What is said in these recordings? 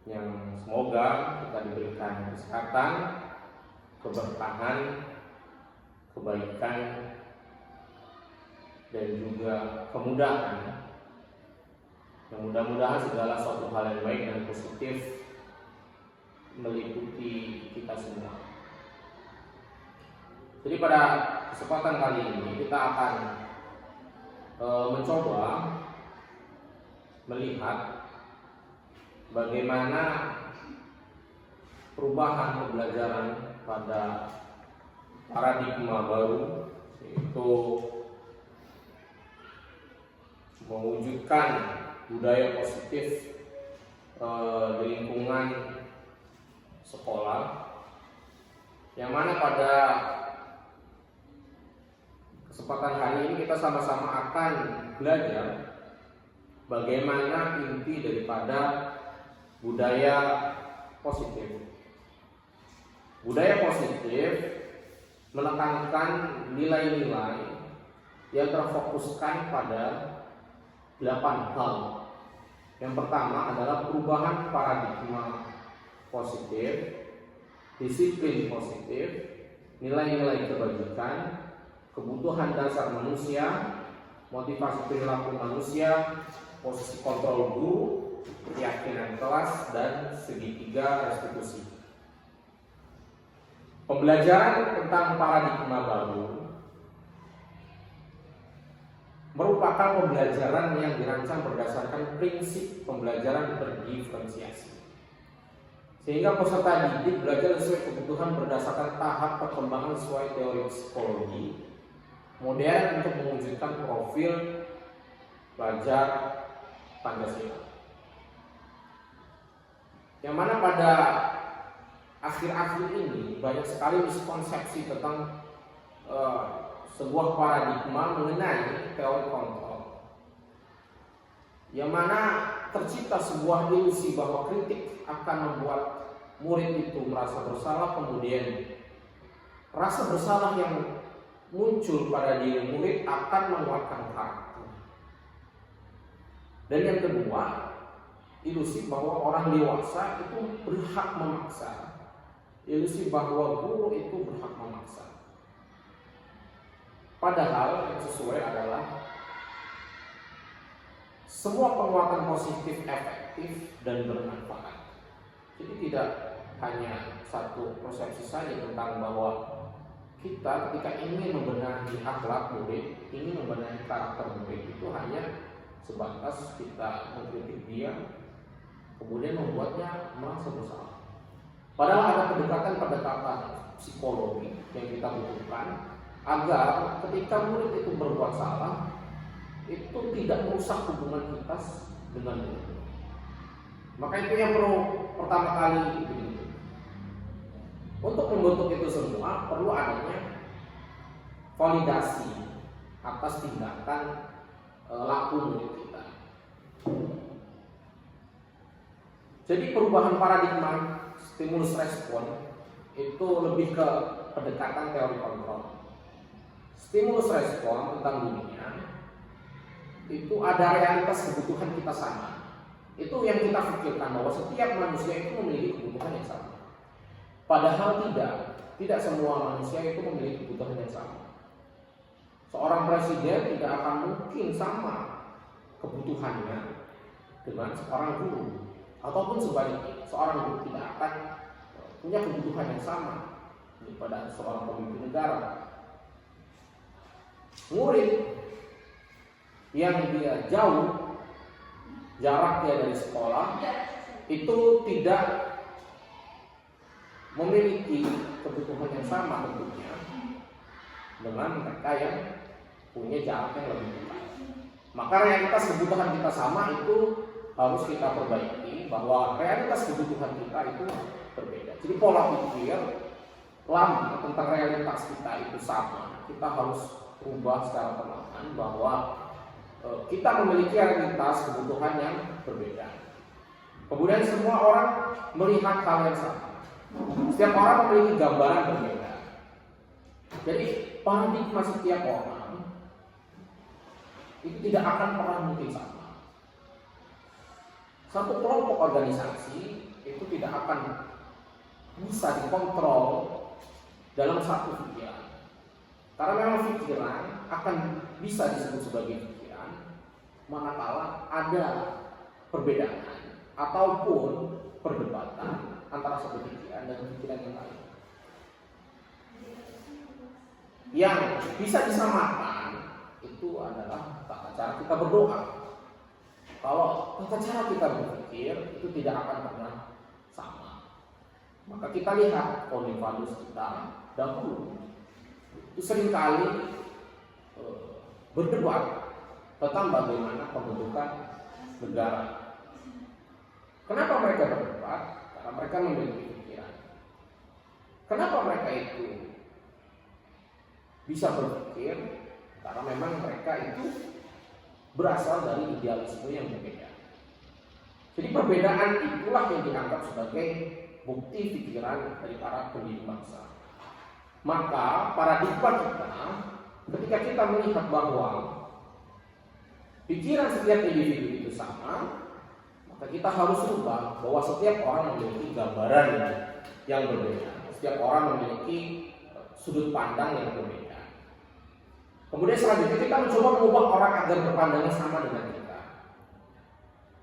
yang semoga kita diberikan kesehatan, keberkahan, kebaikan, dan juga kemudahan. Yang mudah-mudahan segala suatu hal yang baik dan positif meliputi kita semua. Jadi pada kesempatan kali ini kita akan mencoba melihat bagaimana perubahan pembelajaran pada paradigma baru, yaitu mewujudkan budaya positif di lingkungan sekolah, yang mana pada kesempatan hari ini kita sama-sama akan belajar bagaimana inti daripada budaya positif. Budaya positif menekankan nilai-nilai yang terfokuskan pada 8 hal. Yang pertama adalah perubahan paradigma positif, disiplin positif, nilai-nilai kebajikan, kebutuhan dasar manusia, motivasi perilaku manusia, posisi kontrol guru, keyakinan kelas, dan segitiga restitusi. Pembelajaran tentang paradigma baru merupakan pembelajaran yang dirancang berdasarkan prinsip pembelajaran berdiferensiasi, sehingga peserta didik belajar sesuai kebutuhan berdasarkan tahap perkembangan sesuai teori psikologi modern untuk mewujudkan profil pelajar Pancasila. Yang mana pada akhir-akhir ini banyak sekali miskonsepsi tentang sebuah paradigma mengenai teori kontrol, yang mana tercipta sebuah ilusi bahwa kritik akan membuat murid itu merasa bersalah, kemudian rasa bersalah yang muncul pada diri murid akan menguatkan karakter. Dan yang kedua, ilusi bahwa orang dewasa itu berhak memaksa, ilusi bahwa guru itu berhak memaksa. Padahal yang sesuai adalah semua penguatan positif efektif dan bermanfaat. Jadi tidak hanya satu persepsi saja tentang bahwa kita ketika ingin membenahi akhlak murid, ingin membenahi karakter murid, itu hanya sebatas kita mengkritik dia, kemudian membuatnya merasa bersalah. Padahal ada pendekatan psikologi yang kita butuhkan agar ketika murid itu berbuat salah, itu tidak merusak hubungan kita dengan murid. Maka itu yang perlu pertama kali dibentuk. Untuk membentuk itu semua perlu adanya validasi atas tindakan laku murid kita. Jadi perubahan paradigma stimulus respon itu lebih ke pendekatan teori kontrol. Stimulus respon tentang dunia itu ada realitas kebutuhan kita sama. Itu yang kita pikirkan bahwa setiap manusia itu memiliki kebutuhan yang sama. Padahal tidak semua manusia itu memiliki kebutuhan yang sama. Seorang presiden tidak akan mungkin sama kebutuhannya dengan seorang guru, ataupun sebaliknya, seorang guru tidak akan punya kebutuhan yang sama daripada seorang pemimpin negara. Murid yang dia jauh jaraknya dari sekolah itu tidak memiliki kebutuhan yang sama tentunya dengan mereka yang punya jarak yang lebih dekat. Maka realitas kebutuhan kita sama itu harus kita perbaiki, bahwa realitas kebutuhan kita itu berbeda. Jadi pola pikir lama tentang realitas kita itu sama. Kita harus ubah secara perlahan bahwa kita memiliki realitas kebutuhan yang berbeda. Kemudian semua orang melihat hal yang sama. Setiap orang memiliki gambaran berbeda. Jadi paradigma setiap orang itu tidak akan pernah mungkin sama. Satu kelompok organisasi tidak akan bisa dikontrol dalam satu pikiran. Karena memang pikiran akan bisa disebut sebagai pikiran manakala ada perbedaan ataupun perdebatan antara satu pikiran dan pikiran yang lain. Yang bisa disamakan itu adalah tata cara kita berdoa. Kalau tata cara kita berpikir itu tidak akan pernah sama. Maka kita lihat Onifalus kita dahulu itu seringkali berdebat tentang bagaimana pembentukan negara. Kenapa mereka berdebat? Karena mereka memiliki pikiran. Kenapa mereka itu bisa berpikir? Karena memang mereka itu berasal dari idealisme yang berbeda. Jadi perbedaan itulah yang dianggap sebagai bukti pikiran dari para pendiri bangsa. Maka paradigma kita ketika kita melihat bahwa pikiran setiap individu itu sama, maka kita harus rubah bahwa setiap orang memiliki gambaran yang berbeda. Setiap orang memiliki sudut pandang yang berbeda. Kemudian selanjutnya kita mencoba mengubah orang agar berpandangan sama dengan kita.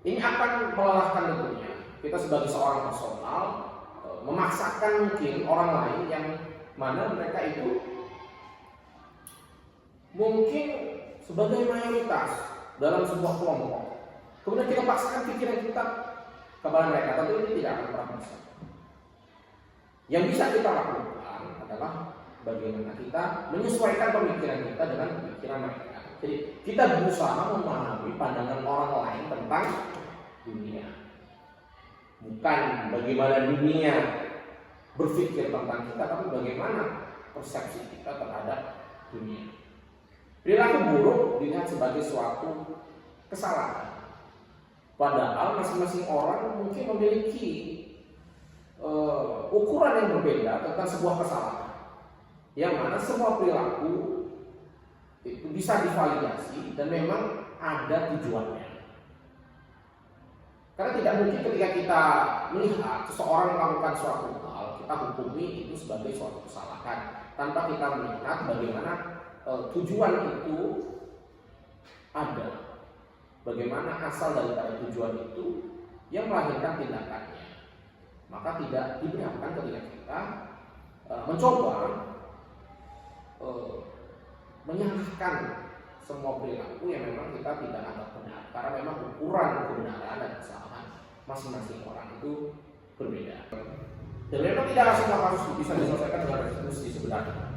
Ini akan melelahkan tentunya. Kita sebagai seorang personal memaksakan mungkin orang lain yang mana mereka itu mungkin sebagai mayoritas dalam sebuah kelompok. Kemudian kita paksakan pikiran kita kepada mereka, tentu ini tidak akan pernah bisa. Yang bisa kita lakukan adalah bagaimana kita menyesuaikan pemikiran kita dengan pemikiran mereka. Jadi kita berusaha memahami pandangan orang lain tentang dunia. Bukan bagaimana dunia berpikir tentang kita, tapi bagaimana persepsi kita terhadap dunia. Perilaku buruk dilihat sebagai suatu kesalahan. Padahal masing-masing orang mungkin memiliki ukuran yang berbeda tentang sebuah kesalahan. Yang mana semua perilaku itu bisa divalidasi dan memang ada tujuannya. Karena tidak mungkin ketika kita melihat seseorang melakukan suatu hal, kita hukumi itu sebagai suatu kesalahan tanpa kita melihat bagaimana tujuan itu ada. Bagaimana asal daripada tujuan itu yang melahirkan tindakannya. Maka tidak dibenarkan ketika kita mencoba menyalahkan semua perilaku yang memang kita tidak anggap benar, karena memang ukuran kebenaran dan kesalahan masing-masing orang itu berbeda. Dan memang tidak semua kasus bisa diselesaikan dengan restitusi sebenarnya.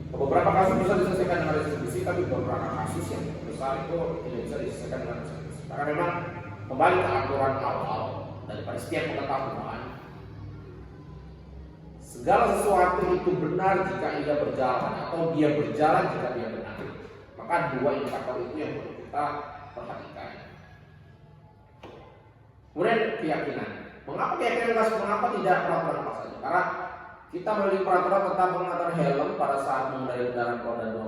Beberapa kasus bisa diselesaikan dengan restitusi, tapi beberapa kasus yang besar itu tidak bisa diselesaikan dengan restitusi. Karena memang kembali ke aturan awal daripada setiap pengetahuan, segala sesuatu itu benar jika ia berjalan atau dia berjalan jika dia benar. Maka dua indikator itu yang perlu kita perhatikan. Kemudian keyakinan. Mengapa keyakinan? Mengapa tidak peraturan apa saja? Karena kita memiliki peraturan tentang penggunaan helm pada saat mengendarai kendaraan roda dua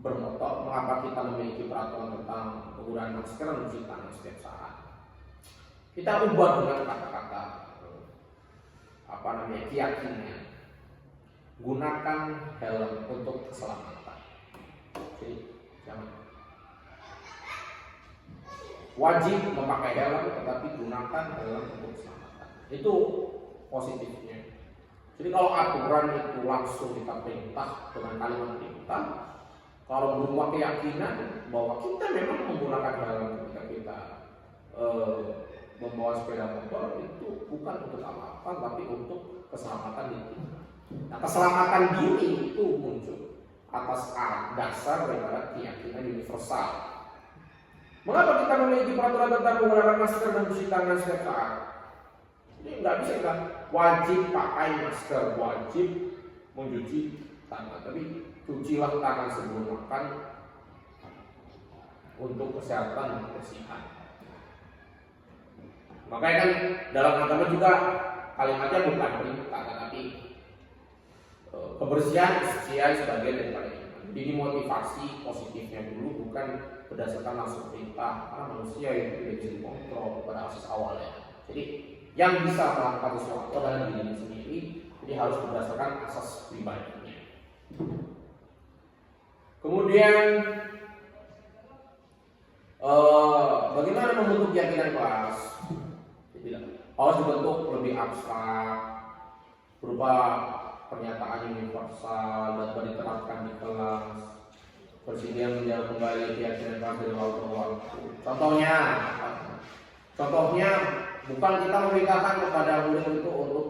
bermotor. Mengapa kita memiliki peraturan tentang penggunaan masker dan mencuci tangan setiap saat? Kita ubah dengan kata-kata keyakinan. Gunakan helm untuk keselamatan. Jadi jangan wajib memakai helm, tetapi gunakan helm untuk keselamatan. Itu positifnya. Jadi kalau aturan itu langsung kita perintah dengan kalimat perintah, kalau berupa keyakinan bahwa kita memang menggunakan helm ketika kita membawa sepeda motor, itu bukan untuk apa-apa, tapi untuk keselamatan diri. Nah, keselamatan diri itu muncul atas dasar daripada keyakinan universal. Mengapa kita memiliki peraturan tentang menggunakan masker dan cuci tangan setiap saat? Jadi nggak bisa kita wajib pakai masker, wajib mencuci tangan, tapi cucilah tangan sebelum makan untuk kesehatan dan kebersihan. Makanya kan dalam agama juga kalimatnya bukan perintah, tapi kebersihan, kesucian sebagai daripada iman. Jadi motivasi positifnya dulu, bukan berdasarkan langsung perintah, karena manusia itu tidak bisa dikontrol pada asas awalnya. Jadi yang bisa melakukan sesuatu adalah dirinya sendiri, jadi harus berdasarkan asas pribadinya. Kemudian bagaimana membentuk keyakinan kelas? Harus dibentuk lebih abstrak berupa pernyataan universal dapat diterapkan di kelas, bersedia menjawab kembali keyakinan kelas dari waktu ke waktu. Contohnya bukan kita memerintahkan kepada murid itu untuk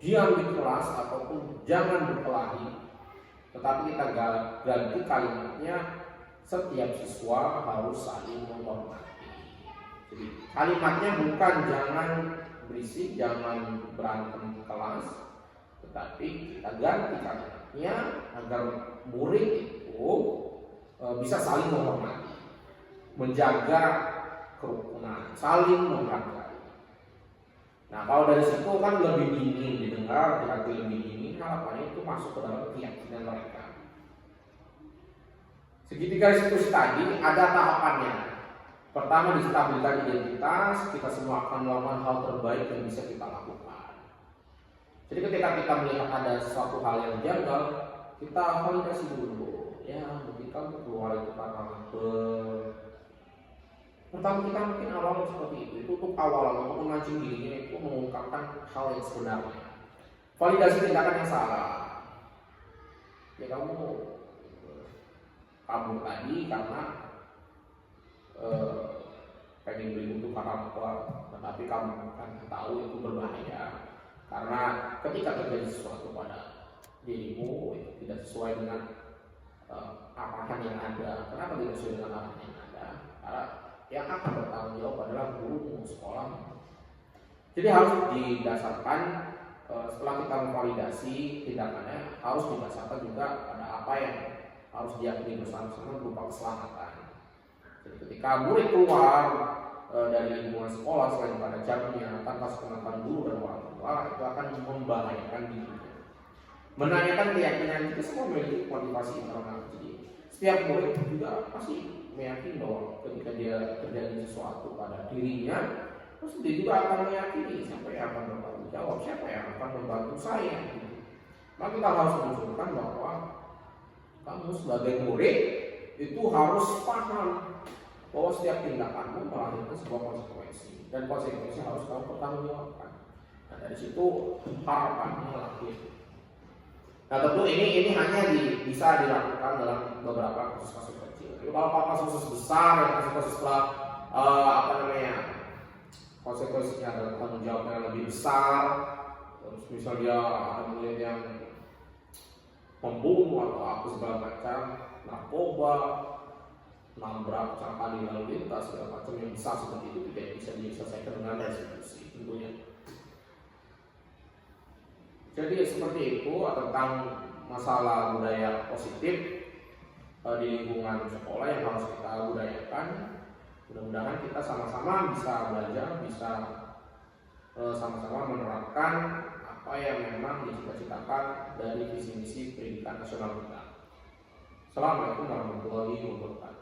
diam di kelas ataupun jangan berkelahi, tetapi kita ganti kalimatnya, setiap siswa harus saling menghormati. Jadi kalimatnya bukan jangan berisik, jangan berantem di kelas, tetapi kita ganti kalimatnya agar murid itu bisa saling menghormati, menjaga kerukunan, saling menghargai. Nah, kalau dari situ kan lebih dingin didengar, berarti lebih dingin, harapannya itu masuk ke dalam keyakinan mereka. Segitiga institusi tadi ada tahapannya. Pertama, distabilkan identitas, kita semua akan melakukan hal terbaik yang bisa kita lakukan. Jadi ketika kita melihat ada suatu hal yang janggal, kita validasi dulu. Ya, mungkin kan keluar itu karena pertama kita mungkin awal seperti itu untuk awal untuk memancing dirinya itu mengungkapkan hal yang sebenarnya. Validasi tindakan yang salah. Ya kamu kabur tadi karena pengen beli buku karena apa, tetapi kamu akan tahu itu berbahaya karena ketika terjadi sesuatu pada dirimu itu tidak sesuai dengan arahan yang ada. Kenapa tidak sesuai dengan arahan yang ada? Karena yang akan bertanggung jawab adalah guru sekolah. Jadi harus didasarkan setelah kita memvalidasi tindakannya, harus didasarkan juga pada apa yang harus diyakini bersama-sama berupa keselamatan. Jadi ketika murid keluar dari lingkungan sekolah selain pada jamnya tanpa sepengetahuan guru dan orang tua, itu akan membahayakan dirinya. Menanyakan keyakinan, kita semua memiliki motivasi internal. Jadi setiap murid juga pasti meyakini bahwa ketika dia terjadi sesuatu pada dirinya, terus dia juga akan meyakini siapa yang akan bertanggung jawab, siapa yang akan membantu saya. Maka kita harus menunjukkan bahwa kamu sebagai murid itu harus paham bahwa setiap tindakanmu melahirkan sebuah konsekuensi dan konsekuensi harus kamu pertanggungjawabkan. Nah dari situ harapannya lahir. Nah tentu ini hanya bisa dilakukan dalam beberapa kasus-kasus kecil. Jadi kalau kasus besar dan kasus-kasus setelah konsekuensinya adalah tanggung jawabnya yang lebih besar, terus misalnya ada murid yang membunuh atau apa segala macam, narkoba, nabrak, kecelakaan di lalu lintas segala macam yang besar seperti itu tidak bisa diselesaikan dengan restitusi tentunya. Jadi seperti itu tentang masalah budaya positif di lingkungan sekolah yang harus kita budayakan. Mudah-mudahan kita sama-sama bisa belajar, bisa sama-sama menerapkan apa yang memang dicita-citakan dari visi misi pendidikan nasional kita. Assalamualaikum warahmatullahi wabarakatuh.